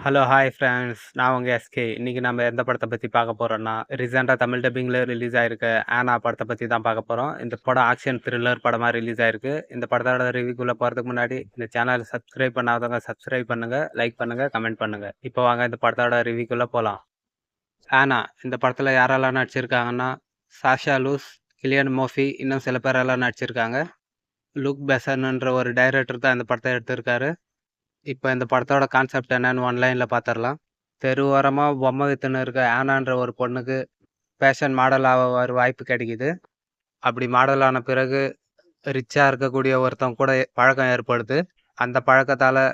Hello, hi friends. நான் உங்க SK. இன்னைக்கு நம்ம எந்த படத்த பத்தி பார்க்க போறோம்னா, ரீசென்ட்டா தமிழ் டப்பிங்ல ரிலீஸ் ஆயிருக்க ஆனா படத்த பத்தி தான் பார்க்க போறோம். இந்த படம் ஆக்ஷன் த்ரில்லர் படமா ரிலீஸ் ஆயிருக்கு. இந்த படத்தோட ரிவ்யூக்குள்ள போறதுக்கு முன்னாடி, இந்த சேனல சப்ஸ்கிரைப் பண்ணாதவங்க சப்ஸ்கிரைப் பண்ணுங்க, லைக் பண்ணுங்க, கமெண்ட் பண்ணுங்க. இப்போ வாங்க இந்த படத்தோட ரிவ்யூக்குள்ள போலாம். ஆனா இந்த படத்துல யாரெல்லாம் நடிச்சிருக்காங்கன்னா, சாஷா லூஸ், கிலியன் மோர்ஃபி இன்னும் சில பேரெல்லாம் நடிச்சிருக்காங்க. லுக் பெசன்ன்ற ஒரு டைரக்டர் தான் இந்த படத்த எடுத்திருக்காரு. இப்ப இந்த படத்தோட கான்செப்ட் என்னன்னு ஒன்லைன்ல பாத்துரலாம். தெரு ஓரமா பொம்மை வித்துன்னு இருக்க ஆனான்ற ஒரு பொண்ணுக்கு ஃபேஷன் மாடல் ஆக ஒரு வாய்ப்பு கிடைக்குது. அப்படி மாடல் ஆன பிறகு ரிச்சா இருக்கக்கூடிய ஒருத்தன் கூட பழக்கம் ஏற்படுது. அந்த பழக்கத்தால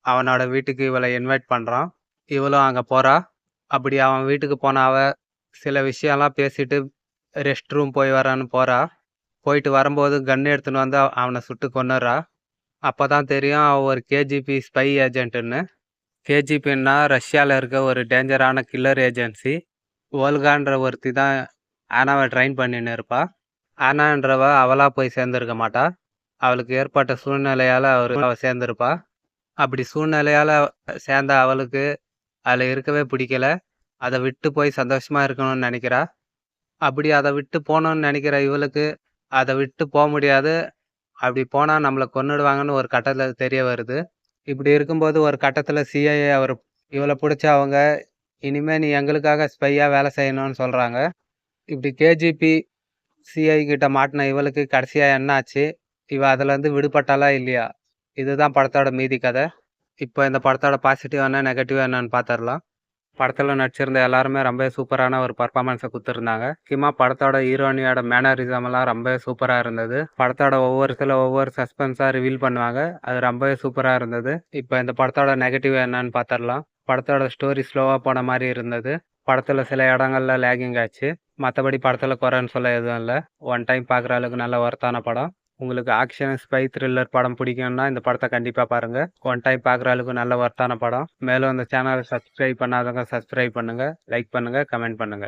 அவனோட வீட்டுக்கு இவள இன்வைட் பண்றான். இவளும் அங்க போறா. அப்படி அவன் வீட்டுக்கு போன அவ சில விஷயம்லாம் பேசிட்டு ரெஸ்ட் ரூம் போய் வரான்னு போறா. போயிட்டு வரும்போது கன் எடுத்துன்னு வந்து அவன சுட்டு கொன்னுறா. அப்பதான் தெரியும் அவ ஒரு கேஜிபி ஸ்பை ஏஜென்ட்ன்னு. கேஜிபின்னா ரஷ்யால இருக்க ஒரு டேஞ்சரான கில்லர் ஏஜென்சி. ஓல்கான்ற ஒருத்தி தான் ஆனாவை ட்ரெயின் பண்ணின்னு இருப்பா. ஆனான்றவ அவளா போய் சேர்ந்திருக்க மாட்டா. அவளுக்கு ஏற்பட்ட சூழ்நிலையால அவ சேர்ந்திருப்பா. அப்படி சூழ்நிலையால சேர்ந்த அவளுக்கு அதுல இருக்கவே பிடிக்கல. அதை விட்டு போய் சந்தோஷமா இருக்கணும்னு நினைக்கிறா. அப்படி அதை விட்டு போகணும்னு நினைக்கிற இவளுக்கு அதை விட்டு போக முடியாது. அப்படி போனா நம்மளை கொன்னுடுவாங்கன்னு ஒரு கட்டத்துல தெரிய வருது. இப்படி இருக்கும்போது ஒரு கட்டத்துல சிஐஏ இவளை பிடிச்ச அவங்க இனிமே நீ எங்களுக்காக ஸ்பையா வேலை செய்யணும்னு சொல்றாங்க. இப்படி கேஜிபி சிஐ கிட்ட மாட்டின இவளுக்கு கடைசியா என்ன ஆச்சு, இவ அதுல இருந்து விடுபட்டாளா இல்லையா, இதுதான் படத்தோட மீதி கதை. இப்போ இந்த படத்தோட பாசிட்டிவ் என்ன நெகட்டிவ் என்னன்னு பாத்திரலாம். படத்துல நடிச்சிருந்த எல்லாருமே ரொம்ப சூப்பரான ஒரு பர்ஃபார்மன்ஸை கொடுத்துருந்தாங்க. முக்கியமா படத்தோட ஹீரோனியோட மேனரிசம் எல்லாம் ரொம்ப சூப்பரா இருந்தது. படத்தோட ஒவ்வொரு சஸ்பென்ஸா ரிவீல் பண்ணுவாங்க. அது ரொம்பவே சூப்பரா இருந்தது. இப்போ இந்த படத்தோட நெகட்டிவ் என்னன்னு பாத்திரலாம். படத்தோட ஸ்டோரி ஸ்லோவா போன மாதிரி இருந்தது. படத்துல சில இடங்கள்ல லேகிங் ஆச்சு. மற்றபடி படத்துல குறைன்னு சொல்ல எதுவும் இல்லை. ஒன் டைம் பார்க்குற அளவுக்கு நல்ல ஒர்த்தான படம். உங்களுக்கு ஆக்ஷன் ஸ்பை த்ரில்லர் படம் பிடிக்கும்னா இந்த படத்தை கண்டிப்பா பாருங்க. ஒன் டைம் பார்க்குற அளவுக்கு நல்ல ஒர்த்தான படம். மேலும் இந்த சேனலை சப்ஸ்கிரைப் பண்ணாதவங்க சப்ஸ்கிரைப் பண்ணுங்க, லைக் பண்ணுங்க, கமெண்ட் பண்ணுங்க.